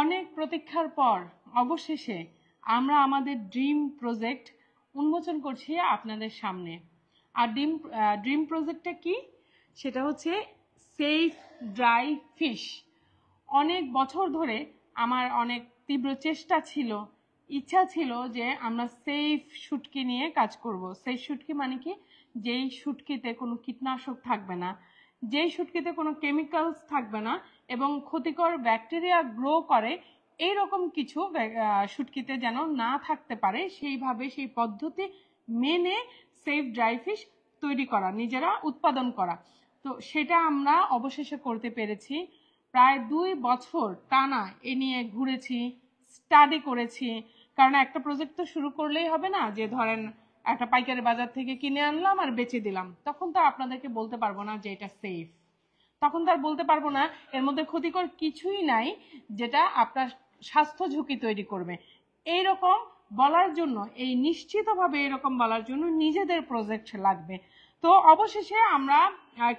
অনেক প্রতীক্ষার পর অবশেষে আমরা আমাদের ড্রিম প্রজেক্ট উন্মোচন করছি আপনাদের সামনে। আর ড্রিম প্রজেক্টটা কি? সেটা হচ্ছে সেফ ড্রাই ফিশ। অনেক বছর ধরে আমার অনেক তীব্র চেষ্টা ছিল, ইচ্ছা ছিল যে আমরা সেফ শুটকি নিয়ে কাজ করব। সেফ শুটকি মানে কি? যেই শুটকিতে কোনো কীটনাশক থাকবে না, যেই শুটকিতে কোনো কেমিক্যালস থাকবে না এবং ক্ষতিকর ব্যাকটেরিয়া গ্রো করে এইরকম কিছু শুটকিতে যেন না থাকতে পারে, সেইভাবে সেই পদ্ধতি মেনে সেফ ড্রাই ফিশ তৈরি করা, নিজেরা উৎপাদন করা। তো সেটা আমরা অবশেষে করতে পেরেছি। প্রায় 2 বছর টানা এ নিয়ে ঘুরেছি, স্টাডি করেছি। কারণ একটা প্রজেক্ট তো শুরু করলেই হবে না যে ধরেন একটা পাইকারি বাজার থেকে কিনে আনলাম আর বেচে দিলাম, তখন তো আপনাদেরকে বলতে পারবো না যে এটা সেফ। তখন তো আর বলতে পারবো না এর মধ্যে ক্ষতিকর কিছুই নাই যেটা আপনার স্বাস্থ্য ঝুঁকি তৈরি করবে। এইরকম বলার জন্য, এই নিশ্চিতভাবে এরকম বলার জন্য নিজেদের প্রজেক্ট লাগবে। তো অবশেষে আমরা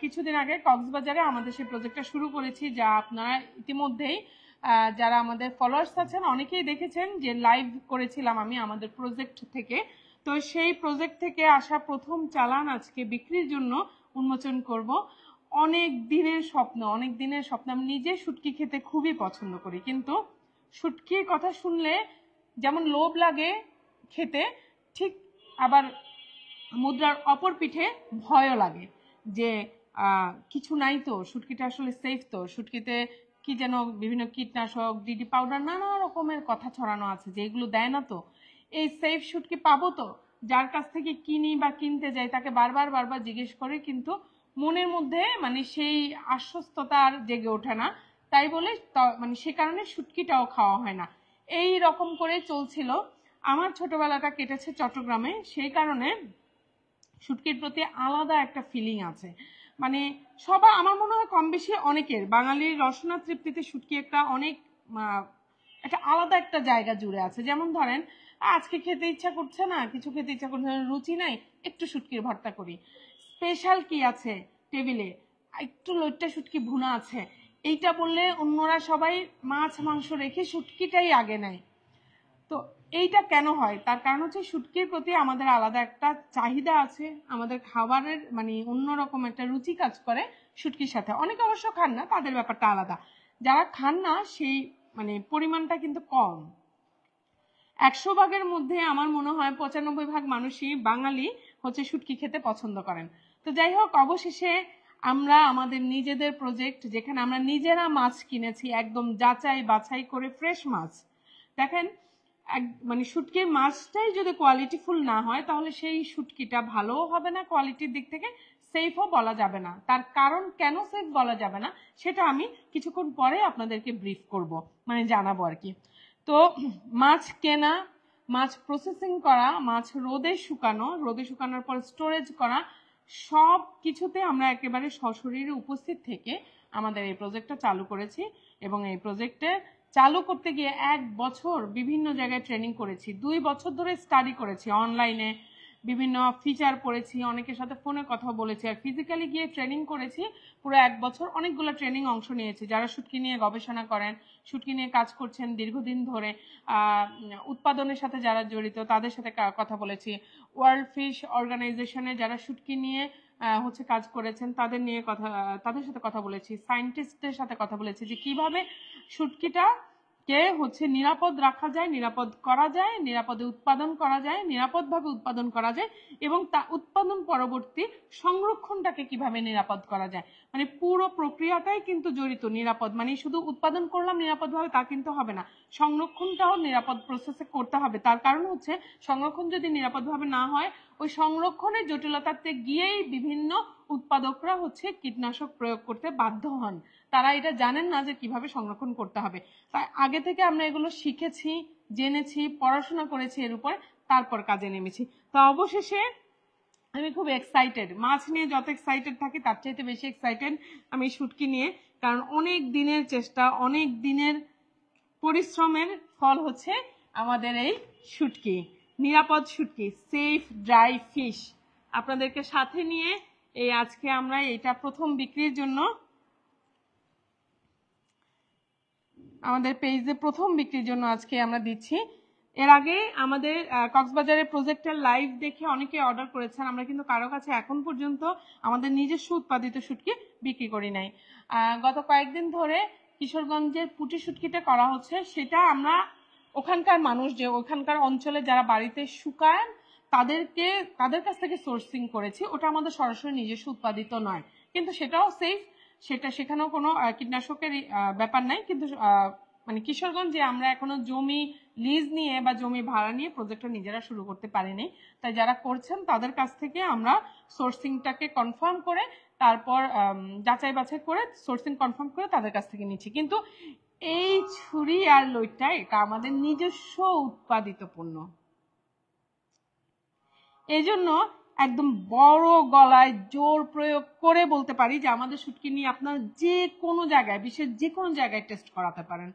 কিছুদিন আগে কক্সবাজারে আমাদের সেই প্রজেক্টটা শুরু করেছি, যা আপনারা ইতিমধ্যেই যারা আমাদের ফলোয়ার্স আছেন অনেকেই দেখেছেন যে লাইভ করেছিলাম আমি আমাদের প্রজেক্ট থেকে। তো সেই প্রজেক্ট থেকে আসা প্রথম চালান আজকে বিক্রির জন্য উন্মোচন করব। অনেক দিনের স্বপ্ন, অনেক দিনের স্বপ্ন। আমি নিজে শুটকি খেতে খুবই পছন্দ করি, কিন্তু শুটকির কথা শুনলে যেমন লোভ লাগে খেতে, ঠিক আবার মুদ্রার অপর পিঠে ভয়ও লাগে যে কিছু নাই তো, শুটকিটা আসলে সেফ তো, শুটকিতে কি যেন বিভিন্ন কীটনাশক, ডিডি পাউডার, নানা রকমের কথা ছড়ানো আছে যেগুলো দেয় না তো। এই সেফ শুটকি পাবো তো? যার কাছ থেকে কিনি বা কিনতে যাই তাকে বারবার বারবার জিজ্ঞেস করে, কিন্তু মনের মধ্যে মানে সেই আশ্বস্ততা আর জেগে ওঠে না। তাই বলে মানে সে কারণে শুটকিটাও খাওয়া হয় না। এই রকম করে চলছিল। আমার ছোটবেলাটা কেটেছে চট্টগ্রামে, সেই কারণে শুটকির প্রতি আলাদা একটা ফিলিং আছে। মানে সবাই, আমার মনে হয় কম বেশি অনেকের, বাঙালির রসনা তৃপ্তিতে শুটকি একটা অনেক একটা আলাদা একটা জায়গা জুড়ে আছে। যেমন ধরেন আজকে খেতে ইচ্ছা করছে না, কিছু খেতে ইচ্ছা করছে না, রুচি নাই, একটু শুটকির ভর্তা করি। স্পেশাল কি আছে টেবিলে? একটু লইট্টা শুটকি ভুনা আছে, এইটা বললে অন্যরা সবাই মাছ মাংস রেখে শুটকিটাই আগে নেয়। তো এইটা কেন হয়? তার কারণ হচ্ছে শুটকির প্রতি আমাদের আলাদা একটা চাহিদা আছে, আমাদের খাবারের মানে অন্যরকম একটা রুচি কাজ করে শুটকির সাথে। অনেকে অবশ্য খান না, তাদের ব্যাপারটা আলাদা। যারা খান না সেই মানে পরিমাণটা কিন্তু কম। 100 ভাগের মধ্যে আমার মনে হয় 95 ভাগ মানুষই বাঙালি হচ্ছে শুটকি খেতে পছন্দ করেন। তো যাই হোক, অবশেষে আমরা আমাদের নিজেদের প্রজেক্ট, যেখানে আমরা নিজেরা মাছ কিনেছি একদম যাচাই বাছাই করে, ফ্রেশ মাছ। দেখেন মানে শুটকির মাছটাই যদি কোয়ালিটিফুল না হয় তাহলে সেই শুটকিটা ভালোও হবে না কোয়ালিটির দিক থেকে, সেফও বলা যাবে না। তার কারণ কেন সেফ বলা যাবে না সেটা আমি কিছুক্ষণ পরে আপনাদেরকে ব্রিফ করব, মানে জানাবো আর কি। তো মাছ কেনা, মাছ প্রসেসিং করা, মাছ রোদে শুকানোর পর স্টোরেজ করা, সব কিছুতে আমরা একেবারে সশরীরে উপস্থিত থেকে আমাদের এই প্রজেক্টটা চালু করেছি। এবং এই প্রজেক্টে চালু করতে গিয়ে 1 বছর বিভিন্ন জায়গায় ট্রেনিং করেছি, 2 বছর ধরে স্টাডি করেছি, অনলাইনে বিভিন্ন ফিচার পড়েছি, অনেকের সাথে ফোনে কথা বলেছি, আর ফিজিক্যালি গিয়ে ট্রেনিং করেছি পুরো 1 বছর। অনেকগুলো ট্রেনিং অংশ নিয়েছি, যারা শুটকি নিয়ে গবেষণা করেন, শুটকি নিয়ে কাজ করছেন দীর্ঘদিন ধরে, উৎপাদনের সাথে যারা জড়িত তাদের সাথে কথা বলেছি। ওয়ার্ল্ড ফিশ অর্গানাইজেশনে যারা শুটকি নিয়ে হচ্ছে কাজ করেছেন তাদের সাথে কথা বলেছি। সায়েন্টিস্টদের সাথে কথা বলেছি যে কিভাবে শুটকিটা কে হচ্ছে নিরাপদ রাখা যায়, নিরাপদ করা যায়, নিরাপদে উৎপাদন করা যায়, নিরাপদভাবে উৎপাদন করা যায়, এবং তা উৎপাদন পরবর্তী সংরক্ষণটাকে কিভাবে নিরাপদ করা যায়। মানে পুরো প্রক্রিয়াটাই কিন্তু জড়িত নিরাপদ, মানে শুধু উৎপাদন করলাম নিরাপদভাবে তা কিন্তু হবে না, সংরক্ষণটাও নিরাপদ প্রসেসে করতে হবে। তার কারণ হচ্ছে সংরক্ষণ যদি নিরাপদভাবে না হয়, ওই সংরক্ষণের জটিলতাতে গিয়েই বিভিন্ন উৎপাদকরা হচ্ছে কীটনাশক প্রয়োগ করতে বাধ্য হন। তারা এটা জানেন না যে কিভাবে সংরক্ষণ করতে হবে। তাই আগে থেকে আমরা এগুলো শিখেছি, জেনেছি, পড়াশোনা করেছি এর উপর, তারপর কাজে নেমেছি। তো অবশেষে আমি খুব এক্সাইটেড। মাছ নিয়ে যত এক্সাইটেড থাকি তার চাইতে বেশি এক্সাইটেড আমি শুটকি নিয়ে। কারণ অনেক দিনের চেষ্টা, অনেক দিনের পরিশ্রমের ফল হচ্ছে আমাদের এই শুটকি, নিরাপদ শুটকি, সেফ ড্রাই ফিশ। আপনাদেরকে সাথে নিয়ে এই আজকে আমরা এটা প্রথম বিক্রির জন্য আমাদের পেজে প্রথম বিক্রির জন্য আজকে আমরা দিচ্ছি। এর আগে আমাদের কক্সবাজারের প্রজেক্টের লাইভ দেখে অনেকে অর্ডার করেছেন, আমরা কিন্তু কারো কাছে এখন পর্যন্ত আমাদের নিজস্ব উৎপাদিত শুটকি বিক্রি করি নাই। গত কয়েকদিন ধরে কিশোরগঞ্জের পুঁটি শুটকিটা করা হচ্ছে, সেটা আমরা ওখানকার মানুষ যে ওখানকার অঞ্চলে যারা বাড়িতে শুকান তাদের কাছ থেকে সোর্সিং করেছি। ওটা আমাদের সরাসরি নিজস্ব উৎপাদিত নয়, কিন্তু সেটাও সেফ, সেখানেও কোনো কীটনাশকের ব্যাপার নাই। কিন্তু মানে কিশোরগঞ্জে আমরা এখনো জমি লিজ নিয়ে বা জমি ভাড়া নিয়ে প্রজেক্টটা নিজেরা শুরু করতে পারিনি, তাই যারা করছেন তাদের কাছ থেকে আমরা সোর্সিংটাকে কনফার্ম করে তারপর যাচাই বাছাই করে সোর্সিং কনফার্ম করে তাদের কাছ থেকে নিচ্ছি। কিন্তু এই ছুরি আর লইটটা এটা আমাদের নিজস্ব উৎপাদিত পণ্য, এই জন্য একদম বড় গলায় জোর প্রয়োগ করে বলতে পারি যে আমাদের শুটকি নিয়ে আপনার যে কোনো জায়গায়, বিশ্বের যে কোনো জায়গায় টেস্ট করাতে পারেন,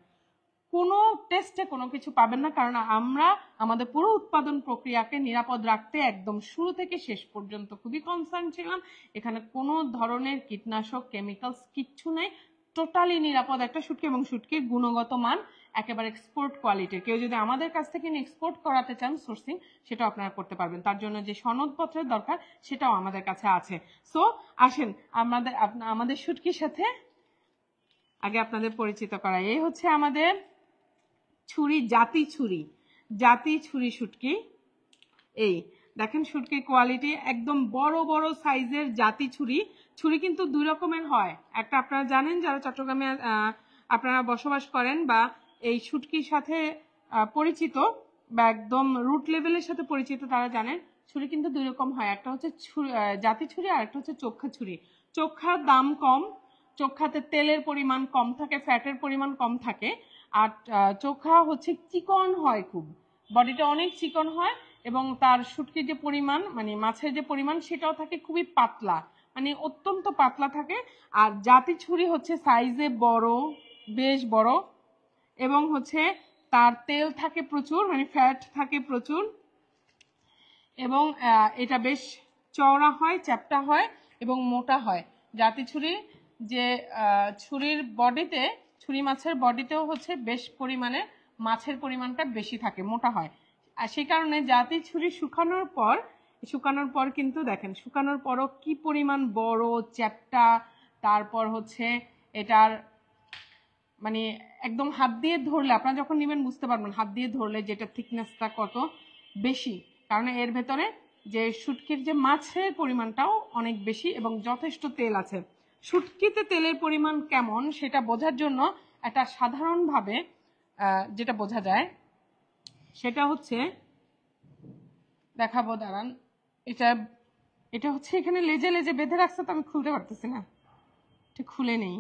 কোনো টেস্টে কোনো কিছু পাবেন না। কারণ আমরা আমাদের পুরো উৎপাদন প্রক্রিয়াকে নিরাপদ রাখতে একদম শুরু থেকে শেষ পর্যন্ত খুবই কনসার্ন ছিলাম। এখানে কোনো ধরনের কীটনাশক কেমিক্যালস কিচ্ছু নেই, টোটালি নিরাপদ একটা শুটকি, এবং শুটকির গুণগত মান একেবারে এক্সপোর্ট কোয়ালিটির। কেউ যদি আমাদের কাছ থেকে এক্সপোর্ট করাতে চান সোর্সিং, সেটাও আপনারা করতে পারবেন। তার জন্য যে সনদপত্রের দরকার সেটাও আমাদের কাছে আছে। সো আসেন আমাদের শুটকির সাথে আগে আপনাদের পরিচিত করা। এই হচ্ছে আমাদের ছুরি, জাতি ছুরি শুটকি। এই দেখেন শুটকির কোয়ালিটি, একদম বড় বড় সাইজের জাতি ছুরি কিন্তু দুই রকমের হয়। একটা আপনারা জানেন যারা চট্টগ্রামে আপনারা বসবাস করেন বা এই শুটকির সাথে পরিচিত বা একদম রুট লেভেলের সাথে পরিচিত, তারা জানেন ছুরি কিন্তু দুই রকম হয়। একটা হচ্ছে জাতি ছুরি আর একটা হচ্ছে চোখা ছুরি। চোখার দাম কম, চোখাতে তেলের পরিমাণ কম থাকে, ফ্যাটের পরিমাণ কম থাকে। আর চোখা হচ্ছে চিকন হয়, খুব বডিটা অনেক চিকন হয়, এবং তার শুটকির যে পরিমাণ মানে মাছের যে পরিমাণ সেটাও থাকে খুবই পাতলা, মানে অত্যন্ত পাতলা থাকে। আর জাতি ছুরি হচ্ছে সাইজে বড়, বেশ বড়, এবং হচ্ছে তার তেল থাকে প্রচুর, মানে ফ্যাট থাকে প্রচুর, এবং এটা বেশ চওড়া হয়, চ্যাপ্টা হয় এবং মোটা হয়। জাতি ছুরি যে ছুরির বডিতে, ছুরি মাছের বডিতেও হচ্ছে বেশ পরিমাণে মাছের পরিমাণটা বেশি থাকে, মোটা হয়। আর সেই কারণে জাতি ছুরি শুকানোর পর কিন্তু দেখেন শুকানোর পরও কি পরিমাণ বড় চ্যাপ্টা। তারপর হচ্ছে এটার মানে একদম হাত দিয়ে ধরলে, আপনারা যখন নেবেন বুঝতে পারবেন হাত দিয়ে ধরলে যেটা থিকনেসটা কত বেশি। কারণ এর ভেতরে যে শুটকির যে মাছের পরিমাণটাও অনেক বেশি এবং যথেষ্ট তেল আছে। শুটকিতে তেলের পরিমাণ কেমন সেটা বোঝার জন্য একটা সাধারণভাবে যেটা বোঝা যায় সেটা হচ্ছে দেখাবো, দাঁড়ান। এটা হচ্ছে এখানে লেজে লেজে বেঁধে রাখছে, তো আমি খুলতে পারতেছি না, এটা খুলে নেই।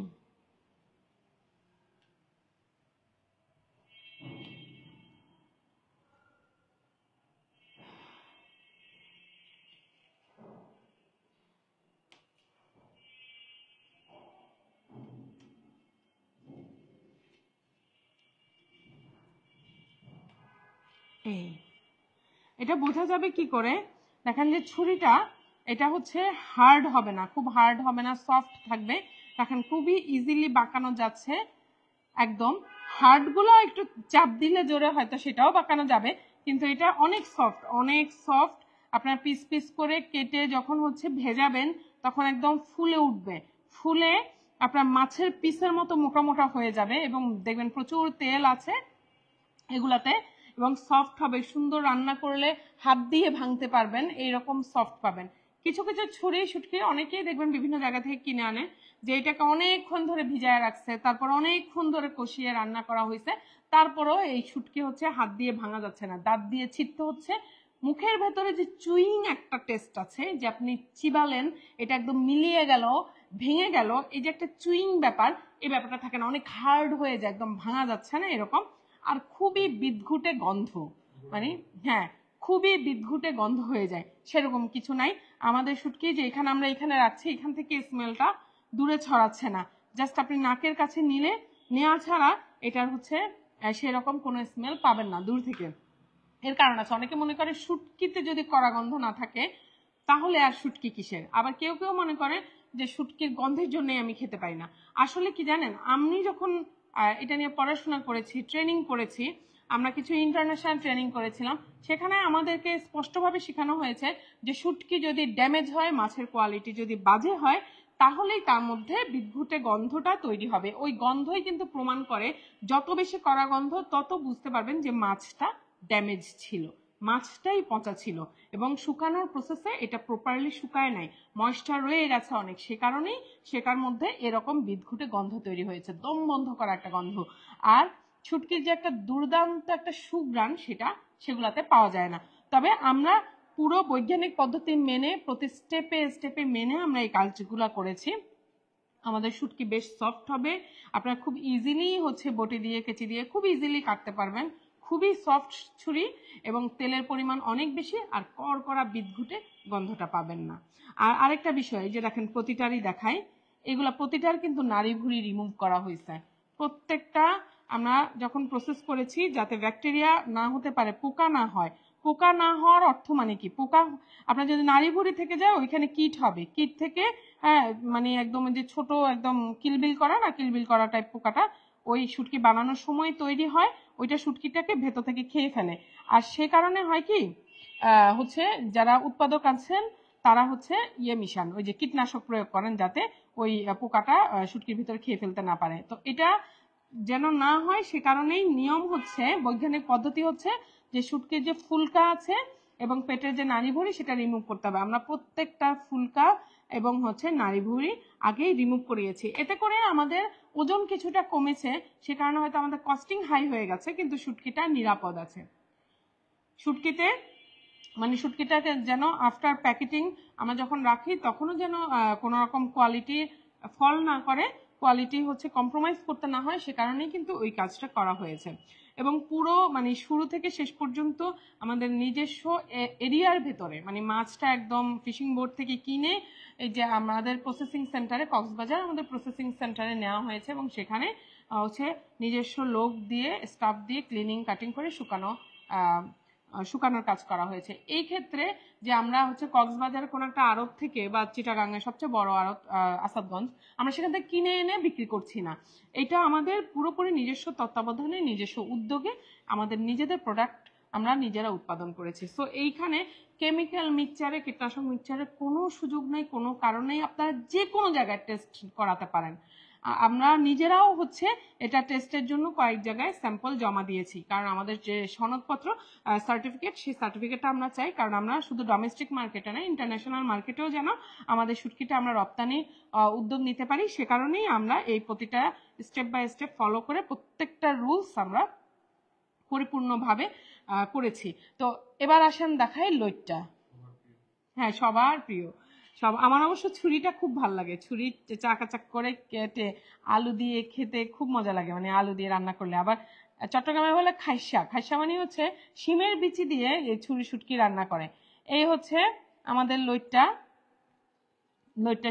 এটা বোঝা যাবে কি করে, দেখেন যে ছুরিটা এটা হচ্ছে হার্ড হবে না, খুব হার্ড হবে না, সফট থাকবে। দেখেন খুবই ইজিলি বাঁকানো যাচ্ছে একদম। হার্ডগুলো একটু চাপ দিলে জোরে হয়তো সেটাও বাঁকানো যাবে, কিন্তু এটা অনেক সফট, অনেক সফট। আপনার পিস পিস করে কেটে যখন হচ্ছে ভেজাবেন তখন একদম ফুলে উঠবে, ফুলে আপনার মাছের পিসের মতো মোটা মোটা হয়ে যাবে, এবং দেখবেন প্রচুর তেল আছে এগুলাতে, এবং সফট হবে। সুন্দর রান্না করলে হাত দিয়ে ভাঙতে পারবেন, এইরকম সফট পাবেন। কিছু কিছু ছুরি শুটকি অনেকেই দেখবেন বিভিন্ন জায়গা থেকে কিনে আনে, যে এটাকে অনেকক্ষণ ধরে ভিজায় রাখছে, তারপর অনেকক্ষণ ধরে কষিয়ে রান্না করা হয়েছে, তারপরও এই শুটকি হচ্ছে হাত দিয়ে ভাঙা যাচ্ছে না, দাঁত দিয়ে ছিটতে হচ্ছে। মুখের ভেতরে যে চুইং একটা টেস্ট আছে, যে আপনি চিবালেন এটা একদম মিলিয়ে গেল, ভেঙে গেল, এই যে একটা চুইং ব্যাপার, এই ব্যাপারটা থাকে না, অনেক হার্ড হয়ে যায়, একদম ভাঙা যাচ্ছে না এরকম। আর খুবই বিদঘুটে গন্ধ, মানে হ্যাঁ খুবই বিদঘুটে গন্ধ হয়ে যায়, সেরকম কিছু নাই। আমাদের শুটকি যে আমরা এখানে রাখছি, এখান থেকে স্মেলটা দূরে ছড়াচ্ছে না, জাস্ট আপনি নাকের কাছে নেওয়া ছাড়া এটার হচ্ছে সেরকম কোনো স্মেল পাবেন না দূর থেকে। এর কারণ আছে, অনেকে মনে করে শুটকিতে যদি কড়া গন্ধ না থাকে তাহলে আর শুটকি কিসের। আবার কেউ কেউ মনে করে যে শুটকির গন্ধের জন্যই আমি খেতে পারি না। আসলে কি জানেন, আপনি যখন এটা নিয়ে পড়াশোনা করেছি, ট্রেনিং করেছি, আমরা কিছু ইন্টারন্যাশনাল ট্রেনিং করেছিলাম। সেখানে আমাদেরকে স্পষ্টভাবে শেখানো হয়েছে যে শুটকি যদি ড্যামেজ হয়, মাছের কোয়ালিটি যদি বাজে হয়, তাহলেই তার মধ্যে বিদ্ঘুটে গন্ধটা তৈরি হবে। ওই গন্ধই কিন্তু প্রমাণ করে, যত বেশি কড়া গন্ধ তত বুঝতে পারবেন যে মাছটা ড্যামেজ ছিল, মাছটাই পচা ছিল, এবং শুকানোর প্রসেসে এটা প্রপারলি শুকায় নাই, ময়েশ্চার রয়ে গেছে অনেক, সে কারণেই সেটার মধ্যে এরকম বিদঘুটে গন্ধ তৈরি হয়েছে, দম বন্ধ করা একটা গন্ধ। আর শুটকির যে একটা দুর্দান্ত একটা সুঘ্রাণ, সেগুলাতে পাওয়া যায় না। তবে আমরা পুরো বৈজ্ঞানিক পদ্ধতি মেনে, প্রতি স্টেপে স্টেপে মেনে আমরা এই কাজগুলো করেছি। আমাদের শুটকি বেশ সফট হবে, আপনারা খুব ইজিলি বটি দিয়ে, কেচি দিয়ে খুব ইজিলি কাটতে পারবেন। খুবই সফট ছুরি, এবং তেলের পরিমাণ অনেক বেশি, আর কড়কড়া বিদঘুটে গন্ধটা পাবেন না। আর আরেকটা বিষয়, যে দেখেন প্রতিটারই দেখায়, এগুলা প্রতিটার কিন্তু নাড়ি ভুঁড়ি রিমুভ করা হয়েছে। প্রত্যেকটা আমরা যখন প্রসেস করেছি যাতে ব্যাকটেরিয়া না হতে পারে, পোকা না হয়। পোকা না হওয়ার অর্থ মানে কি, পোকা আপনার যদি নাড়ি ভুঁড়ি থেকে যায়, ওইখানে কীট হবে, কীট থেকে হ্যাঁ মানে একদম যে ছোট একদম কিলবিল করা না, কিলবিল করা টাইপ পোকাটা ওই শুটকি বানানোর সময় তৈরি হয়, ওইটা শুটকিটাকে ভেতর থেকে খেয়ে ফেলে। আর সে কারণে হয় কি, যারা উৎপাদক আছেন তারা মিশান, ওই যে কীটনাশক প্রয়োগ করেন যাতে ওই পোকাটা শুটকির ভিতরে খেয়ে ফেলতে না পারে। তো এটা যেন না হয়, সে কারণেই নিয়ম বৈজ্ঞানিক পদ্ধতি যে শুটকির যে ফুলকা আছে এবং পেটের যে নাড়িভুঁড়ি, সেটা রিমুভ করতে হবে। আমরা প্রত্যেকটা ফুলকা এবং নাড়িভুঁড়ি আগেই রিমুভ করিয়েছি। এতে করে আমাদের ওজন কিছুটা কমেছে, সে কারণে হয়তো আমাদের কস্টিং হাই হয়ে গেছে, কিন্তু শুটকিটা নিরাপদ আছে। শুটকিটাকে যেন আফটার প্যাকেটিং আমরা যখন রাখি, তখনও যেন কোনো রকম কোয়ালিটি ফল না করে, কোয়ালিটি কম্প্রোমাইজ করতে না হয়, সে কারণেই কিন্তু ওই কাজটা করা হয়েছে। এবং পুরো শুরু থেকে শেষ পর্যন্ত আমাদের নিজস্ব এরিয়ার ভেতরে, মাছটা একদম ফিশিং বোট থেকে কিনে এই যে আমাদের প্রসেসিং সেন্টারে, কক্সবাজার আমাদের প্রসেসিং সেন্টারে নেওয়া হয়েছে, এবং সেখানে নিজস্ব লোক দিয়ে, স্টাফ দিয়ে ক্লিনিং কাটিং করে শুকানোর কাজ করা হয়েছে। এই ক্ষেত্রে যে আমরা কক্সবাজারের কোনো একটা আড়ত থেকে, বা চিটাগাঙ্গের সবচেয়ে বড় আড়ত আসাদগঞ্জ, আমরা সেখান থেকে কিনে এনে বিক্রি করছি না। এটা আমাদের পুরোপুরি নিজস্ব তত্ত্বাবধানে, নিজস্ব উদ্যোগে আমাদের নিজেদের প্রোডাক্ট আমরা নিজেরা উৎপাদন করেছি। সো এইখানে কেমিক্যাল মিক্সচারে, কীটনাশক মিক্সচারের কোনো সুযোগ নেই, কোনো কারণেই আপনারা যে কোনো জায়গায় টেস্ট করাতে পারেন। আমরা নিজেরাও এটা টেস্টের জন্য কয়েক জায়গায় স্যাম্পল জমা দিয়েছি, কারণ আমাদের যে সনদপত্র সার্টিফিকেট, সেই সার্টিফিকেটটা আমরা চাই, কারণ আমরা শুধু ডোমেস্টিক মার্কেটে না, ইন্টারন্যাশনাল মার্কেটেও যেন আমাদের শুটকিটা আমরা রপ্তানি উদ্যোগ নিতে পারি। সে কারণেই আমরা এই প্রতিটা স্টেপ বাই স্টেপ ফলো করে প্রত্যেকটা রুলস আমরা পরিপূর্ণভাবে করেছি। তো এবার আসেন দেখাই লইটটা। হ্যাঁ, সবার প্রিয়। আমার অবশ্য ছুরিটা খুব ভালো লাগে, ছুরি চাকাচাক করে কেটে আলু দিয়ে খেতে খুব মজা লাগে, আলু দিয়ে রান্না করলে। আবার চট্টগ্রামে বলে খাইসা, খাইসা শিমের বিচি দিয়ে এই ছুরি শুটকি রান্না করে। এই আমাদের লইট্টা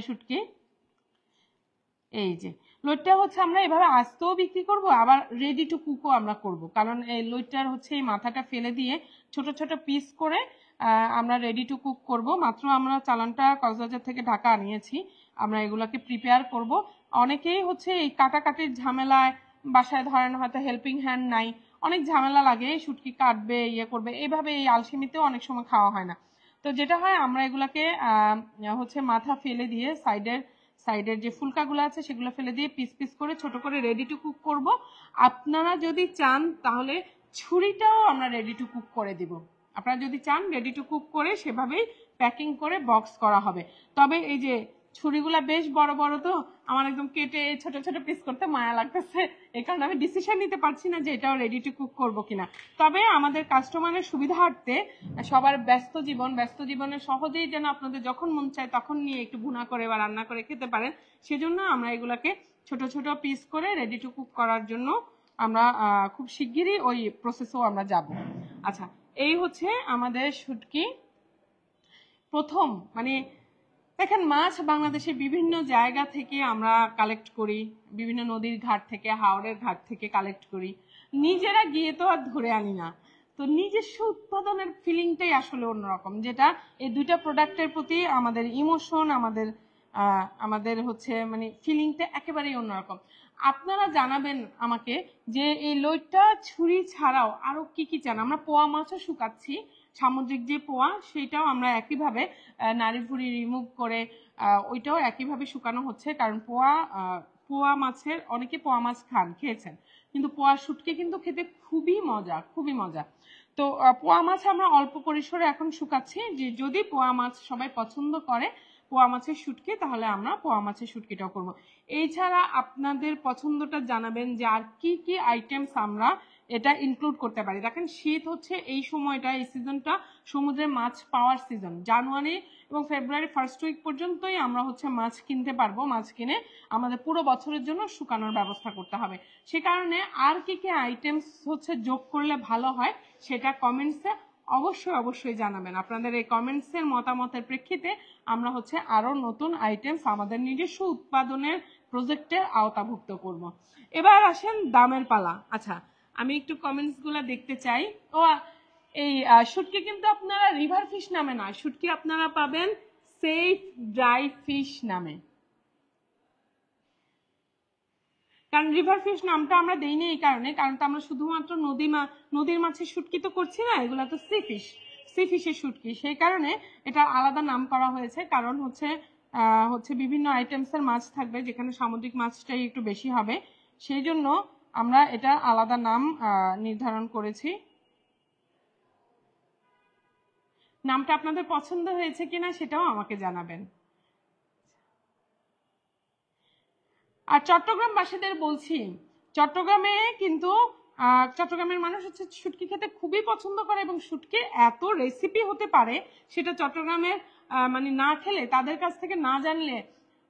শুটকি। এই যে লইট্টা আমরা এভাবে আস্তেও বিক্রি করব, আবার রেডি টু কুকও আমরা করব, কারণ এই লইট্টার এই মাথাটা ফেলে দিয়ে ছোট ছোট পিস করে আমরা রেডি টু কুক করব। মাত্র আমরা চালানটা কক্সবাজার থেকে ঢাকা আনিয়েছি, আমরা এগুলাকে প্রিপেয়ার করব। অনেকেই এই কাটাকাটির ঝামেলায়, বাসায় ধরেন হয়তো হেল্পিং হ্যান্ড নাই, অনেক ঝামেলা লাগে, শুটকি কাটবে, করবে, এইভাবে এই আলসেমিতেও অনেক সময় খাওয়া হয় না। তো যেটা হয়, আমরা এগুলাকে মাথা ফেলে দিয়ে সাইডের যে ফুলকাগুলো আছে সেগুলো ফেলে দিয়ে পিস পিস করে ছোট করে রেডি টু কুক করব। আপনারা যদি চান তাহলে ছুরিটাও আমরা রেডি টু কুক করে দিব। আপনারা যদি চান রেডি টু কুক করে সেভাবেই প্যাকিং করে বক্স করা হবে। তবে এই যে ছুরিগুলা বেশ বড় বড়, তো আমার একদম কেটে ছোট ছোট পিস করতে মায়া লাগতেছে, এই কারণে আমি ডিসিশন নিতে পারছি না যে এটাও রেডি টু কুক করবো কিনা। তবে আমাদের কাস্টমারের সুবিধার্থে, সবার ব্যস্ত জীবনে সহজেই যেন আপনাদের যখন মন চায় তখন নিয়ে একটু ভুনা করে বা রান্না করে খেতে পারেন, সেজন্য আমরা এগুলাকে ছোট ছোট পিস করে রেডি টু কুক করার জন্য আমরা খুব শিগগিরই ওই প্রসেসও আমরা যাব। আচ্ছা, এই আমাদের শুটকি প্রথম। দেখেন, মাছ বাংলাদেশের বিভিন্ন জায়গা থেকে আমরা কালেক্ট করি, বিভিন্ন নদীর ঘাট থেকে, হাওড়ের ঘাট থেকে কালেক্ট করি, নিজেরা গিয়ে তো আর ধরে আনি না। তো নিজস্ব উৎপাদনের ফিলিংটাই আসলে অন্যরকম, যেটা এই দুইটা প্রোডাক্টের প্রতি আমাদের ইমোশন, আমাদের আমাদের হচ্ছে মানে ফিলিংটা একেবারেই অন্যরকম। আপনারা জানাবেন আমাকে যে এই লইট্টা ছুরি ছাড়াও আরো কি কি চান। আমরা পোয়া মাছও শুকাচ্ছি, সামুদ্রিক যে পোয়া সেটাও আমরা একইভাবে নাড়ি ভুড়ি রিমুভ করে ওইটাও একইভাবে শুকানো হচ্ছে। কারণ পোয়া মাছের, অনেকে পোয়া মাছ খেয়েছেন, কিন্তু পোয়া শুটকি কিন্তু খেতে খুবই মজা, খুবই মজা। তো পোয়া মাছ আমরা অল্প পরিসরে এখন শুকাচ্ছি, যে যদি পোয়া মাছ সবাই পছন্দ করে পোয়া মাছের শুটকি, তাহলে আমরা পোয়া মাছের শুটকিটাও করব। এছাড়া আপনাদের পছন্দটা জানাবেন যে আর কি কি আইটেমস আমরা এটা ইনক্লুড করতে পারি। দেখেন শীত হচ্ছে এই সময়টা, এই সিজনটা সমুদ্রে মাছ পাওয়ার সিজন। জানুয়ারি এবং ফেব্রুয়ারি ফার্স্ট উইক পর্যন্তই আমরা হচ্ছে মাছ কিনতে পারবো। মাছ কিনে আমাদের পুরো বছরের জন্য শুকানোর ব্যবস্থা করতে হবে। সে কারণে আর কি কি আইটেমস হচ্ছে যোগ করলে ভালো হয় সেটা কমেন্টসে অবশ্যই জানাবেন। আপনাদের এই কমেন্টসের মতামতের প্রেক্ষিতে আমরা হচ্ছে আরো নতুন আইটেমস আমাদের নিজস্ব উৎপাদনের প্রজেক্টের আওতাভুক্ত করব। এবার আসেন দামের পালা। আচ্ছা, আমি একটু কমেন্টস গুলা দেখতে চাই। ও এই শুটকি কিন্তু আপনারা রিভার ফিশ নামে না, শুটকি আপনারা পাবেন সেফ ড্রাই ফিশ নামে। কারণ রিভার ফিশ নামটা আমরা দেইনি এই কারণে, কারণ তো আমরা শুধুমাত্র নদীর মাছের শুটকি তো করছি না, এগুলা তো সি ফিশের শুটকি। সেই কারণে এটা আলাদা নাম করা হয়েছে। কারণ হচ্ছে বিভিন্ন আইটেমসের মাছ থাকবে, যেখানে সামুদ্রিক মাছটাই একটু বেশি হবে, সেই জন্য আমরা এটা আলাদা নাম নির্ধারণ করেছি। নামটা আপনাদের পছন্দ হয়েছে কিনা সেটাও আমাকে জানাবেন। আর চট্টগ্রামবাসীদের বলছি, চট্টগ্রামে কিন্তু চট্টগ্রামের মানুষ হচ্ছে শুটকি খেতে খুবই পছন্দ করে, এবং শুটকির এত রেসিপি হতে পারে সেটা চট্টগ্রামের মানে না খেলে, তাদের কাছ থেকে না জানলে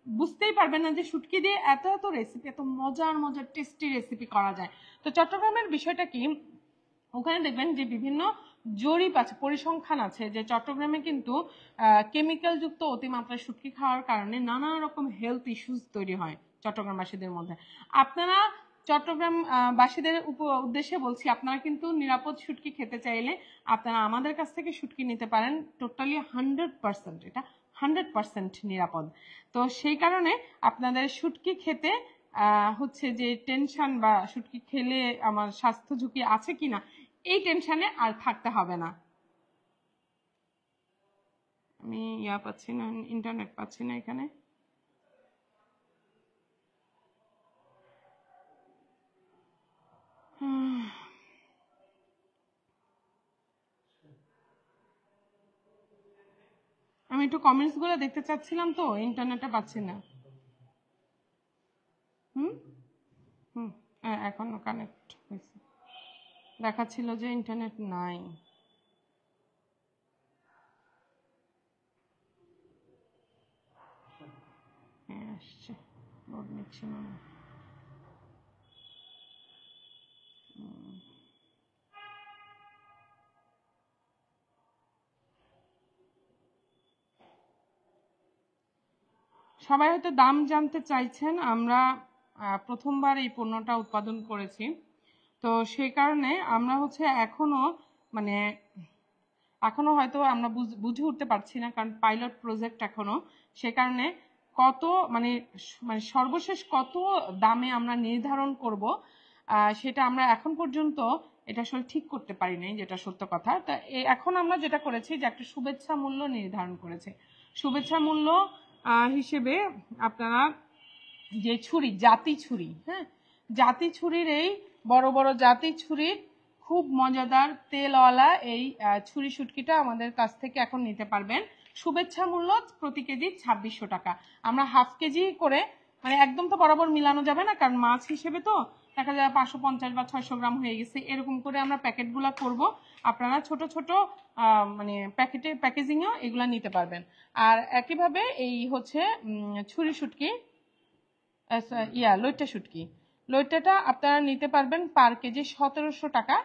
বুঝতেই পারবেন না যে শুটকি দিয়ে এত এত রেসিপি, এত মজার মজার টেস্টি রেসিপি করা যায়। তো চট্টগ্রামের বিষয়টা কি, ওখানে দেখবেন যে বিভিন্ন জরিপ আছে, পরিসংখ্যান আছে, যে চট্টগ্রামে কিন্তু কেমিক্যাল যুক্ত অতিমাত্রায় শুটকি খাওয়ার কারণে নানা রকম হেলথ ইস্যুস তৈরি হয় চট্টগ্রামবাসীদের মধ্যে। আপনারা চট্টগ্রাম বাসীদের উদ্দেশ্যে বলছি, আপনারা কিন্তু নিরাপদ শুটকি খেতে চাইলে আপনারা আমাদের কাছ থেকে শুটকি নিতে পারেন। টোটালি 100%, এটা 100% নিরাপদ। তো সেই কারণে আপনাদের শুটকি খেতে হচ্ছে যে টেনশন, বা শুটকি খেলে আমার স্বাস্থ্য ঝুঁকি আছে কিনা, এই টেনশনে আর থাকতে হবে না। আমি পাচ্ছি না, ইন্টারনেট পাচ্ছি না এখানে। আমি একটু কমেন্টস গুলো দেখতে চাচ্ছিলাম, তো ইন্টারনেটটা পাচ্ছি না। হুম হুম এখনো কানেক্ট হয়েছে, দেখাচ্ছিল যে ইন্টারনেট নাই। আসছে, লোড নিচ্ছে না। সবাই হয়তো দাম জানতে চাইছেন। আমরা প্রথমবার এই পণ্যটা উৎপাদন করেছি, তো সেই কারণে আমরা হচ্ছে মানে এখনো হয়তো আমরা বুঝে উঠতে পারছি না, কারণ পাইলট প্রজেক্ট এখনো। সে কারণে কত মানে মানে সর্বশেষ কত দামে আমরা নির্ধারণ করব সেটা আমরা এখন পর্যন্ত এটা আসলে ঠিক করতে পারি নাই, যেটা সত্য কথা। তা এখন আমরা যেটা করেছি যে একটা শুভেচ্ছা মূল্য নির্ধারণ করেছে। শুভেচ্ছা মূল্য হিসেবে আপনারা যে ছুরি, জাতি ছুরি, হ্যাঁ, জাতি ছুরির এই বড় বড় জাতি ছুরির খুব মজাদার তেলওয়ালা এই ছুরি শুটকিটা আমাদের কাছ থেকে এখন নিতে পারবেন। শুভেচ্ছা মূল্য প্রতি কেজি 2600 টাকা। আমরা হাফ কেজি করে, মানে একদম তো বরাবর মিলানো যাবে না, কারণ মাছ হিসেবে তো দেখা যায় 550 বা 600 গ্রাম হয়ে গেছে, এরকম করে আমরা প্যাকেটগুলো করব। আপনারা ছোট ছোট মানে প্যাকেজিংয়েও এগুলা নিতে পারবেন। আর একইভাবে এই হচ্ছে ছুরি শুটকি, লইট্টা শুটকি, লইট্টাটা আপনারা নিতে পারবেন পার কেজি 1700 টাকা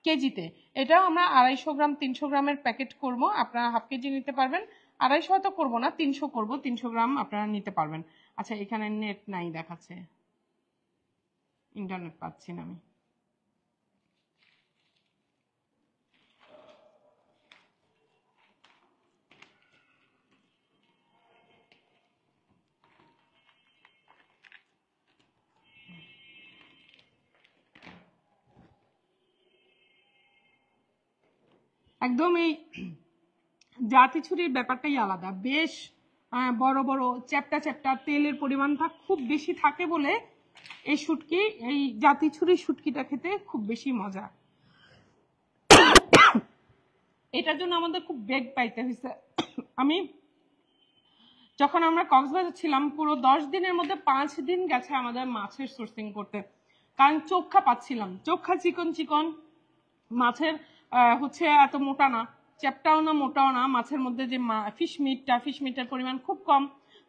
কেজিতে। এটাও আমরা 250 গ্রাম 300 গ্রামের প্যাকেট করব। আপনারা হাফ কেজি নিতে পারবেন, 250 হয়তো করবো না, 300 করব, 300 গ্রাম আপনারা নিতে পারবেন। আচ্ছা, এখানে নেট নাই দেখাচ্ছে, ইন্টারনেট পাচ্ছি না আমি। একদম এই জাতি ছুরির ব্যাপারটাই আলাদা, বেশ বড় বড় চ্যাপটা চ্যাপটা, তেলের পরিমাণটা খুব বেশি থাকে বলে এই শুটকি, এই জাতি ছুরির শুটকিটা খেতে খুব বেশি মজা। এটার জন্য আমাদের খুব বেগ পাইতে হয়েছে। আমি যখন আমরা কক্সবাজার ছিলাম পুরো 10 দিনের মধ্যে 5 দিন গেছে আমাদের মাছের সোর্সিং করতে, কারণ চোখা পাচ্ছিলাম, চোখা চিকন চিকন মাছের হচ্ছে এত মোটা না, চ্যাপটাও না মোটাও না, মাছের মধ্যে যে ফিশ মিটটার পরিমাণ খুব কম।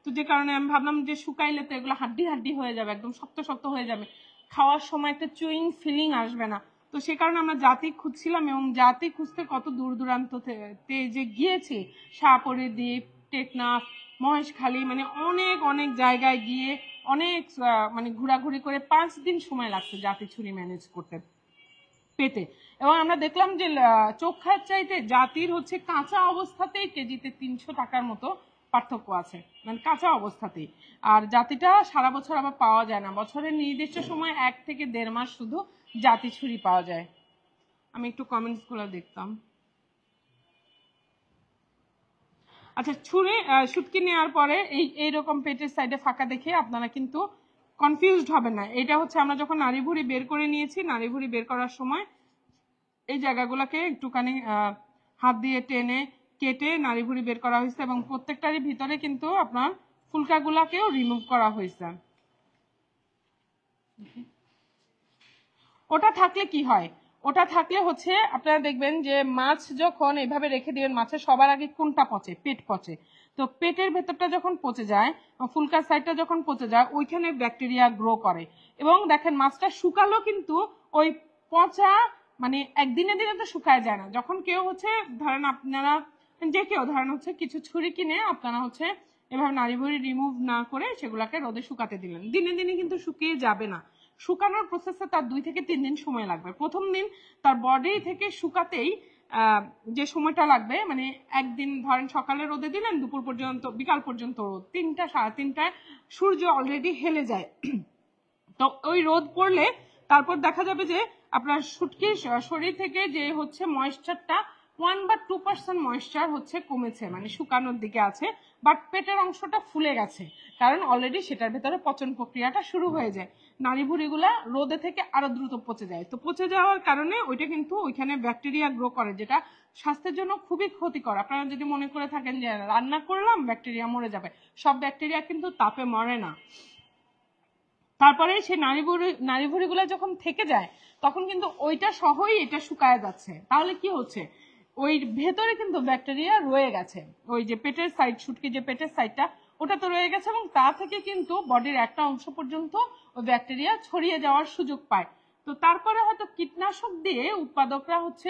তো যে কারণে আমি ভাবলাম যে শুকাইলে তো এগুলো হাড্ডি হাড্ডি হয়ে যাবে, একদম শক্ত শক্ত হয়ে যাবে, খাওয়ার সময় একটা চুইং ফিলিং আসবে না। তো সে কারণে আমরা জাতি খুঁজছিলাম, এবং জাতি খুঁজতে কত দূর দূরান্ততে যে গিয়েছি, শাহপরী দ্বীপ, টেকনাফ, মহেশখালী, মানে অনেক অনেক জায়গায় গিয়ে অনেক মানে ঘোরাঘুরি করে 5 দিন সময় লাগছে জাতি ছুরি ম্যানেজ করতে পেতে। এবং আমরা দেখলাম যে চোখার চাইতে জাতির হচ্ছে কাঁচা অবস্থাতেই কেজিতে 300 টাকার মতো পার্থক্য আছে, মানে কাঁচা অবস্থাতেই। আর জাতিটা সারা বছর আবার পাওয়া যায় না, বছরের নির্দিষ্ট সময় 1 থেকে 1.5 মাস শুধু জাতি ছুরি পাওয়া যায়। আমি একটু কমেন্টস গুলো দেখতাম। আচ্ছা, শুটকি নেওয়ার পরে এইরকম পেটের সাইডে ফাঁকা দেখে আপনারা কিন্তু কনফিউজড হবেন না। এটা হচ্ছে আমরা যখন নাড়ি ভুঁড়ি বের করে নিয়েছি, নাড়ি ভুঁড়ি বের করার সময় এই জায়গাগুলোকে একটুখানি হাত দিয়ে টেনে কেটে নাড়ি ভুঁড়ি বের করা হয়েছে, এবং প্রত্যেকটারই ভিতরে কিন্তু আপনার ফুলকাগুলাকেও রিমুভ করা হয়েছে। ওটা থাকলে কি হয়, ওটা থাকলে হচ্ছে আপনারা দেখবেন যে মাছ যখন এইভাবে রেখে দিবেন, মাছের সবার আগে কোনটা পচে, পেট পচে। তো পেটের ভেতরটা যখন পচে যায়, ফুলকার সাইডটা যখন পচে যায়, ওইখানে ব্যাকটেরিয়া গ্রো করে। এবং দেখেন মাছটা শুকালো কিন্তু ওই পচা মানে একদিনে দিনে তো শুকায় যায় না। যখন কেউ হচ্ছে ধরেন আপনারা যে কেউ ধরেন হচ্ছে কিছু ছুরি কিনে আপনারা হচ্ছে এভাবে নাড়ি ভুঁড়ি রিমুভ না করে সেগুলাকে রোদে শুকাতে দিলেন, দিনে দিনে কিন্তু শুকিয়ে যাবে না। শুকানোর প্রসেসে তার 2 থেকে 3 দিন সময় লাগবে। প্রথম দিন তার বডি থেকে শুকাতেই যে সময়টা লাগবে, মানে একদিন ধরেন সকালে রোদে দিলেন, দুপুর পর্যন্ত বিকাল পর্যন্ত রোদ, 3টা 3:30টায় সূর্য অলরেডি হেলে যায়। তো ওই রোদ পড়লে তারপর দেখা যাবে যে আপনার শুটকির শরীর থেকে যে হচ্ছে ময়েশ্চারটা 1 বা 2% ময়েশ্চার হচ্ছে কমেছে, মানে শুকানোর দিকে আছে, বাট পেটের অংশটা ফুলে গেছে, কারণ অলরেডি সেটার ভেতরে পচন প্রক্রিয়াটা শুরু হয়ে যায়। নাড়ি ভুঁড়িগুলা রোদে থেকে আরো দ্রুত পচে যায়। তো পচে যাওয়ার কারণে ওইটা কিন্তু ওইখানে ব্যাকটেরিয়া গ্রো করে, যেটা স্বাস্থ্যের জন্য খুবই ক্ষতিকর। আপনারা যদি মনে করে থাকেন যে রান্না করলাম ব্যাকটেরিয়া মরে যাবে, সব ব্যাকটেরিয়া কিন্তু তাপে মরে না। তারপরে সে নাড়ি ভুঁড়িগুলো যখন থেকে যায় তখন কিন্তু ওইটা সহই এটা শুকায় যাচ্ছে। তাহলে কি হচ্ছে, ওই ভেতরে কিন্তু ব্যাকটেরিয়া রয়ে গেছে, ওই যে পেটের সাইড, শুটকি যে পেটের সাইডটা ওটা তো রয়ে গেছে, এবং তা থেকে কিন্তু বডির একটা অংশ পর্যন্ত ওই ব্যাকটেরিয়া ছড়িয়ে যাওয়ার সুযোগ পায়। তো তারপরে হয়তো কীটনাশক দিয়ে উৎপাদকরা হচ্ছে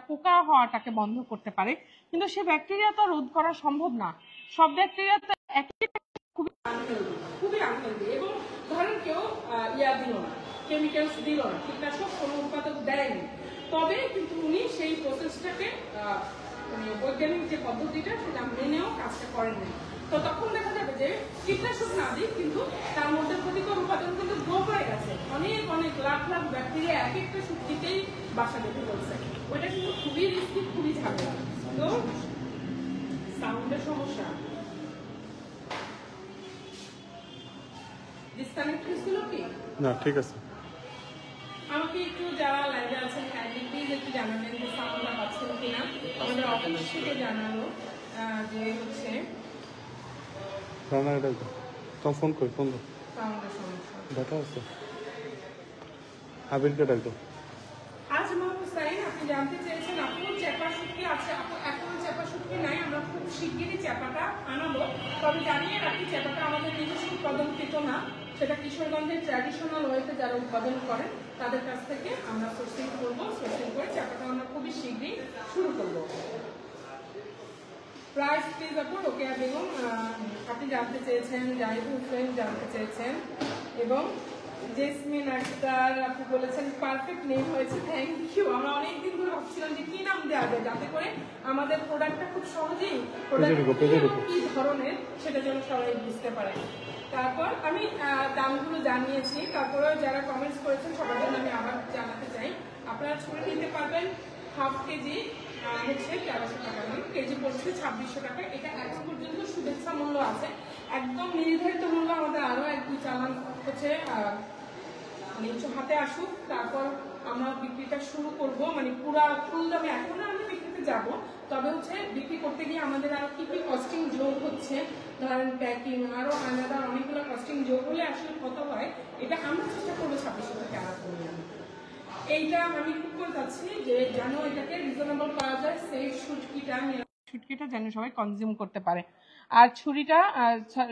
পোকা হওয়াটাকে বন্ধ করতে পারে, কিন্তু সে ব্যাকটেরিয়া তো রোধ করা সম্ভব না। সব ব্যাকটেরিয়া তো একই খুবই আনহেলদি। এবং ধরেন কেউ দিল না, কেমিক্যালস দিল না, কীটনাশক কোনো উৎপাদক দেয়নি, তবে কিন্তু উনি সেই প্রসেসটাকে মানে বৈজ্ঞানিক যে পদ্ধতিটা সেটা মেনেও কাজটা করেন না। তো তখন দেখা যাবে যে কীটনাশক না দিই কিন্তু তার মধ্যে ক্ষতিকর উপাদান কিন্তু গ্রো হয়ে গেছে, অনেক অনেক লাখ লাখ ব্যাকটেরিয়া এক একটা শুটকিতেই বাসা বেঁধে বলছে। ওইটা কিন্তু খুবই রিস্কি, খুবই ঝামেলা। তো সাউন্ডের সমস্যা, ডিসকানেক্ট হয়েছিল কি না? ঠিক আছে, আমাকে একটু যারা লাইভে আছেন প্লিজ একটু জানাবেন যে সাউন্ডটা পাচ্ছেন কিনা। আমাদের অফিস থেকে জানালো যে হচ্ছে তোমার ফোন কই, ফোন দাও, সাউন্ডের সমস্যা। দেখা আছে আবিরকে ডাক দাও। আজ হুসাইন আপনি জানতে চেয়েছেন আপু চ্যাপা শুটকি আছে, আপু এখন চ্যাপা শুটকি নাই, আমরা খুব শিগগিরই চ্যাপাটা আনাবো। তবে জানিয়ে রাখি চ্যাপাটা আমাদের নিজস্ব উৎপাদনকৃত না, সেটা কিশোরগঞ্জের ট্র্যাডিশনাল ওয়েতে যারা উৎপাদন করেন তাদের কাছ থেকে আমরা সোর্সিং করবো। সোর্সিং করে চ্যাপাটা আমরা খুবই শীঘ্রই শুরু করবো। প্রাইস প্লিজ আপু রোকেয়া বেগম আপনি জানতে চেয়েছেন, জাহিদ হোসেন জানতে চেয়েছেন, এবং জেসমিন আক্তার আপনি বলেছেন পারফেক্ট নেম হয়েছে, থ্যাংক ইউ। আমরা অনেকদিন ধরে ভাবছিলাম যে কি নাম দেওয়া যায় যাতে করে আমাদের প্রোডাক্টটা খুব সহজেই কি ধরনের সেটা যেন সবাই বুঝতে পারে। তারপর আমি দামগুলো জানিয়েছি, তারপরে যারা কমেন্টস করেছেন সবার জন্য আমি আবার জানাতে চাই, আপনারা ছুরি নিতে পারবেন হাফ কেজি হচ্ছে 1300 টাকা, কেজি পড়ছে 2600 টাকা। এটা এখন পর্যন্ত শুভেচ্ছা মূল্য আছে, একদম নির্ধারিত মূল্য আমাদের আরো 1-2 চালান হচ্ছে মানে হাতে আসুক, তারপর আমরা বিক্রিটা শুরু করব। মানে পুরা ফুল দামে এখন আমি বিক্রিতে যাব, তবে হচ্ছে বিক্রি করতে গিয়ে আমাদের আরো কি কি কস্টিং যোগ হচ্ছে, ধরেন প্যাকিং আরো আলাদা অনেকগুলো কস্টিং যোগ হলে আসলে কত হয়, এটা আমরা চেষ্টা করবো 2600 টাকা আনা কমিয়ে আনতে। এইটা আমি খুব করে যাচ্ছি যে যেন এটাকে রিজনেবল পাওয়া যায়, সেই শুটকিটা যেন সবাই কনজিউম করতে পারে। আর ছুরিটা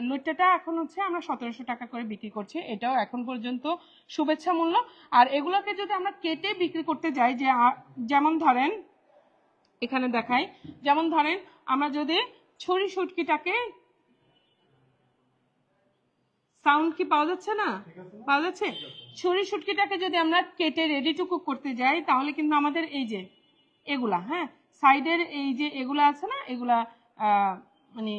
লুটেটা এখন হচ্ছে আমরা 1700 টাকা করে বিক্রি করছি, এটাও এখন পর্যন্ত শুভেচ্ছা মূল্য। আর এগুলোকে যদি আমরা কেটে বিক্রি করতে যাই, যে যেমন ধরেন এখানে দেখাই, যেমন ধরেন আমরা যদি ছুরি শুটকিটাকে, সাউন্ড কি পাওয়া যাচ্ছে না? পাওয়া যাচ্ছে। ছুরি শুটকিটাকে যদি আমরা কেটে রেডি টু কুক করতে যাই, তাহলে কিন্তু আমাদের এই যে এগুলা, হ্যাঁ সাইডের এই যে এগুলা আছে না, এগুলা মানে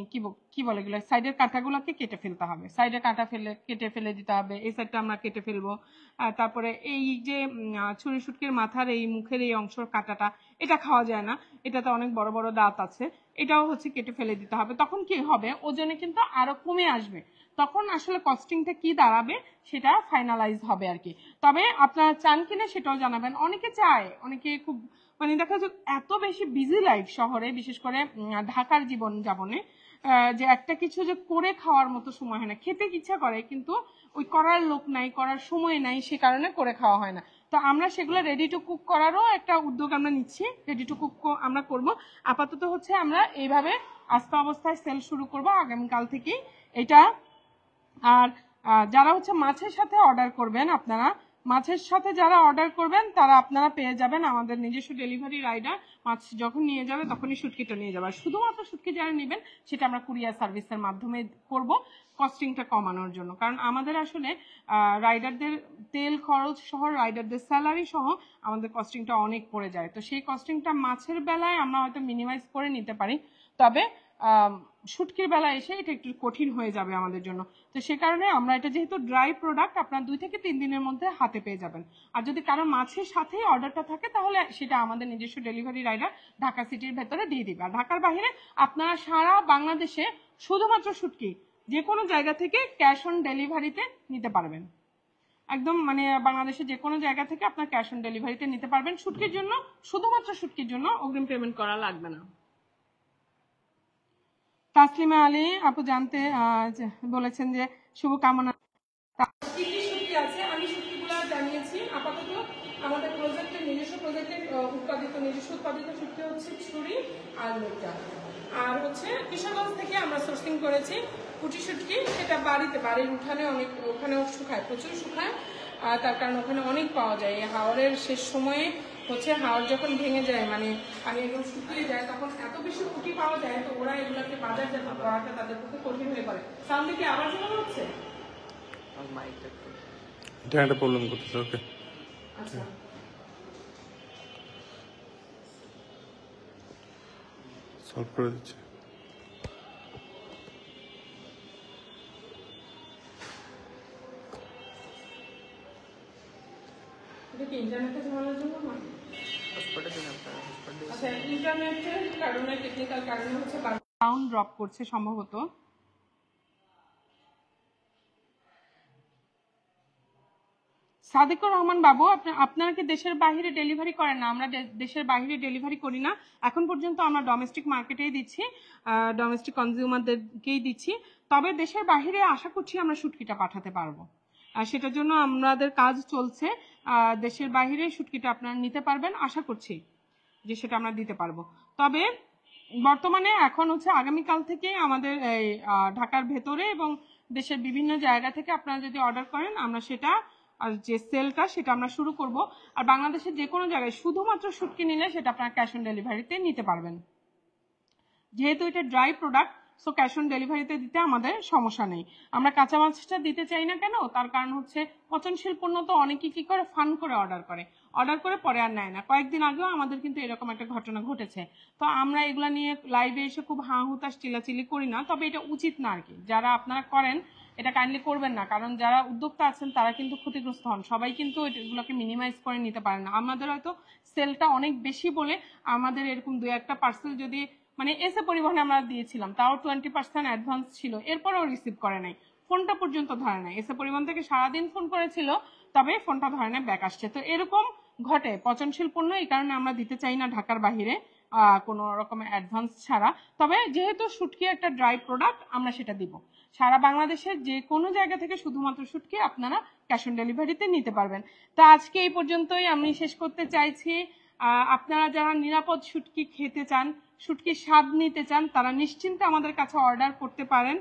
কি বলে এগুলা, সাইডের কাঁটাগুলোকে কেটে ফেলতে হবে, সাইডের কাঁটা কেটে ফেলে দিতে হবে, এই সাইডটা আমরা কেটে ফেলবো। তারপরে এই যে ছুরি শুটকির মাথার এই মুখের এই অংশের কাঁটাটা, এটা খাওয়া যায় না, এটাতে অনেক বড় বড় দাঁত আছে, এটাও হচ্ছে কেটে ফেলে দিতে হবে। তখন কি হবে, ওজনে কিন্তু আরো কমে আসবে, তখন আসলে কস্টিংটা কি দাঁড়াবে সেটা ফাইনালাইজ হবে আর কি। তবে আপনারা চান কিনা সেটাও জানাবেন। অনেকে চায়, অনেকে খুব মানে দেখা যায় এত বেশি বিজি লাইফ শহরে, বিশেষ করে ঢাকার জীবন যাপনে, যে একটা কিছু যে করে খাওয়ার মতো সময় হয় না, খেতে ইচ্ছা করে কিন্তু ওই করার লোক নাই, করার সময় নাই, সে কারণে করে খাওয়া হয় না। তো আমরা সেগুলো রেডি টু কুক করারও একটা উদ্যোগ আমরা নিচ্ছি, রেডি টু কুক আমরা করব। আপাতত হচ্ছে আমরা এইভাবে আস্তে অবস্থায় সেল শুরু করব আগামীকাল থেকেই এটা। আর যারা হচ্ছে মাছের সাথে অর্ডার করবেন, আপনারা মাছের সাথে যারা অর্ডার করবেন তারা আপনারা পেয়ে যাবেন আমাদের নিজস্ব ডেলিভারি রাইডার, মাছ যখন নিয়ে যাবে তখনই শুটকিটা নিয়ে যাবে। শুধুমাত্র শুটকি যারা নেবেন সেটা আমরা কুরিয়ার সার্ভিসের মাধ্যমে করব, কস্টিংটা কমানোর জন্য। কারণ আমাদের আসলে রাইডারদের তেল খরচ সহ, রাইডারদের স্যালারি সহ আমাদের কস্টিংটা অনেক পড়ে যায়। তো সেই কস্টিংটা মাছের বেলায় আমরা হয়তো মিনিমাইজ করে নিতে পারি, তবে শুটকির বেলা এসে এটা একটু কঠিন হয়ে যাবে আমাদের জন্য। তো সে কারণে আমরা এটা যেহেতু ড্রাই প্রোডাক্ট, আপনার 2 থেকে 3 দিনের মধ্যে হাতে পেয়ে যাবেন। আর যদি কারো মাছের সাথেই অর্ডারটা থাকে তাহলে সেটা আমাদের নিজস্ব ডেলিভারি রাইডার ঢাকা সিটির ভেতরে দিয়ে দিবে। আর ঢাকার বাইরে আপনারা সারা বাংলাদেশে শুধুমাত্র শুটকি যে কোনো জায়গা থেকে ক্যাশ অন ডেলিভারিতে নিতে পারবেন, একদম মানে বাংলাদেশের যে কোনো জায়গা থেকে আপনার ক্যাশ অন ডেলিভারিতে নিতে পারবেন। শুটকির জন্য, শুধুমাত্র শুটকির জন্য অগ্রিম পেমেন্ট করা লাগবে না। তাসলিমা আলী আপু জানতে বলেছেন যে শুভকামনা। কি কি শুটকি আছে আমি শুটকিগুলো জানিয়েছি। আপাতত আমাদের প্রজেক্টের নিজস্ব প্রজেক্টের নিজস্ব উৎপাদিত শুটকি হচ্ছে ছুরি আর লোটা, আর হচ্ছে কিশোরগঞ্জ থেকে আমরা সোর্সিং করেছি কুটি শুটকি, সেটা বাড়ির উঠানে ওখানেও শুকায়, প্রচুর শুকায়, তার কারণ ওখানে অনেক পাওয়া যায়। এই হাওরের শেষ সময়ে হচ্ছে হাওর যখন ভেঙে যায়, মানে পানি একদম শুকিয়ে যায়, তখন এত বেশি কুটি পাওয়া যায়, তো ওরা এগুলোকে বাজারজাত করাটা তাদের পক্ষে কঠিন হয়ে পড়ে। সামনে কি আবার শোনা হচ্ছে? এটা একটা প্রবলেম করতেছে। ওকে, আচ্ছা সলভ করে দিচ্ছি। এটা কি ইন্টারনেটে ঝামেলার জন্য হয়? আচ্ছা, ইন্টারনেটের কারণে, টেকনিক্যাল কারণে হচ্ছে সাউন্ড ড্রপ করছে সম্ভবত। সাদিকুর রহমান বাবু, আপনারা কি দেশের বাইরে ডেলিভারি করেন? না, আমরা দেশের বাইরে ডেলিভারি করি না এখন পর্যন্ত, আমরা ডোমেস্টিক মার্কেটেই দিচ্ছি, ডোমেস্টিক কনজিউমারদেরকেই দিচ্ছি। তবে দেশের বাইরে আশা করছি আমরা শুটকিটা পাঠাতে পারবো, সেটার জন্য আমাদের কাজ চলছে। দেশের বাইরে শুটকিটা আপনারা নিতে পারবেন, আশা করছি যে সেটা আমরা দিতে পারবো। তবে বর্তমানে এখন হচ্ছে আগামীকাল থেকে আমাদের এই ঢাকার ভেতরে এবং দেশের বিভিন্ন জায়গা থেকে আপনারা যদি অর্ডার করেন, আমরা সেটা আর যে সেলটা সেটা আমরা শুরু করব। আর বাংলাদেশের যে কোনো জায়গায় শুধুমাত্র শুটকি নিলে সেটা আপনারা ক্যাশ অন ডেলিভারিতে নিতে পারবেন। যেহেতু এটা dry product, so cash on ডেলিভারিতে দিতে আমাদের সমস্যা নেই। আমরা কাঁচা মাছটা দিতে চাই না কেন, তার কারণ হচ্ছে পচনশীল পণ্য তো অনেকে কি করে, ফান করে অর্ডার করে পরে আর নেয় না। কয়েকদিন আগেও আমাদের কিন্তু এরকম একটা ঘটনা ঘটেছে। তো আমরা এগুলা নিয়ে লাইভে এসে খুব হাঁ হুতাশ চিলাচিলি করি না, তবে এটা উচিত না আর কি। যারা আপনারা করেন এটা কাইন্ডলি করবেন না, কারণ যারা উদ্যোক্তা আছেন তারা কিন্তু ক্ষতিগ্রস্ত হন। সবাই কিন্তু এগুলোকে মিনিমাইজ করে নিতে পারে না। আমাদের হয়তো সেলটা অনেক বেশি বলে আমাদের এরকম 2-1টা পার্সেল যদি মানে এসে পরিবহনে আমরা দিয়েছিলাম, তাও 20% অ্যাডভান্স ছিল, এরপরেও রিসিভ করে নাই, ফোনটা পর্যন্ত ধরে নাই। এসে পরিবহন থেকে সারাদিন ফোন করেছিল, তবে ফোনটা ধরে নাই, ব্যাক আসছে। তো এরকম ঘটে পচনশীল পণ্য, এই কারণে আমরা দিতে চাই না ঢাকার বাহিরে কোনো রকমের অ্যাডভান্স ছাড়া। তবে যেহেতু শুটকি একটা ড্রাই প্রোডাক্ট, আমরা সেটা দিব। সারা বাংলাদেশের যে কোনো জায়গা থেকে শুধুমাত্র শুটকি আপনারা ক্যাশ অন ডেলিভারিতে নিতে পারবেন। তো আজকে এই পর্যন্তই আমি শেষ করতে চাইছি। আপনারা যারা নিরাপদ শুটকি খেতে চান, শুটকির স্বাদ নিতে চান, তারা নিশ্চিন্তে আমাদের কাছে অর্ডার করতে পারেন।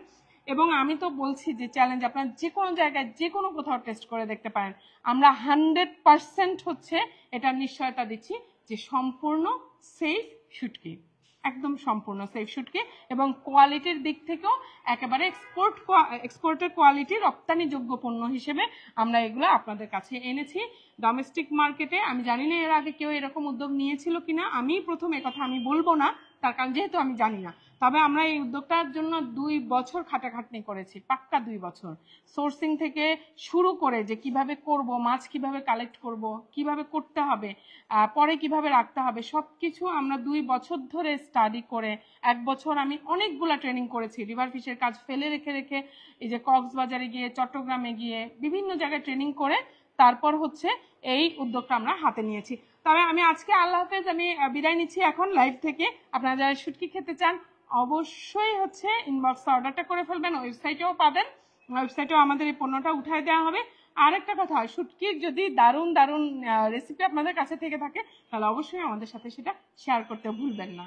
এবং আমি তো বলছি যে চ্যালেঞ্জ, আপনারা যে কোনো জায়গায় যে কোনো কোথাও টেস্ট করে দেখতে পারেন। আমরা 100% হচ্ছে এটা নিশ্চয়তা দিচ্ছি যে সম্পূর্ণ সেফ শুটকি, একদম সম্পূর্ণ সেফ শুটকি, এবং কোয়ালিটির দিক থেকেও একেবারে এক্সপোর্টের কোয়ালিটি, রপ্তানিযোগ্য পণ্য হিসেবে আমরা এগুলো আপনাদের কাছে এনেছি। ডোমেস্টিক মার্কেটে আমি জানি না এর আগে কেউ এরকম উদ্যোগ নিয়েছিল কিনা, আমি প্রথম কথা আমি বলবো না, তার কারণ যেহেতু আমি জানি না। তবে আমরা এই উদ্যোগটার জন্য 2 বছর খাটাখাটনি করেছি, পাক্কা 2 বছর। সোর্সিং থেকে শুরু করে যে কিভাবে করব, মাছ কিভাবে কালেক্ট করব, কিভাবে করতে হবে, পরে কিভাবে রাখতে হবে, সবকিছু আমরা 2 বছর ধরে স্টাডি করে। 1 বছর আমি অনেকগুলা ট্রেনিং করেছি, রিভার ফিশের কাজ ফেলে রেখে রেখে এই যে কক্সবাজারে গিয়ে, চট্টগ্রামে গিয়ে, বিভিন্ন জায়গায় ট্রেনিং করে তারপর হচ্ছে এই উদ্যোগটা আমরা হাতে নিয়েছি। তবে আমি আজকে আল্লাহ হাফেজ, আমি বিদায় নিচ্ছি এখন লাইভ থেকে। আপনারা যারা শুটকি খেতে চান অবশ্যই হচ্ছে ইনবক্সে অর্ডারটা করে ফেলবেন, ওয়েবসাইটেও পাবেন, ওয়েবসাইটেও আমাদের এই পণ্যটা উঠায় দেওয়া হবে। আরেকটা কথা, শুটকির যদি দারুণ দারুণ রেসিপি আপনাদের কাছে থেকে থাকে, তাহলে অবশ্যই আমাদের সাথে সেটা শেয়ার করতে ভুলবেন না।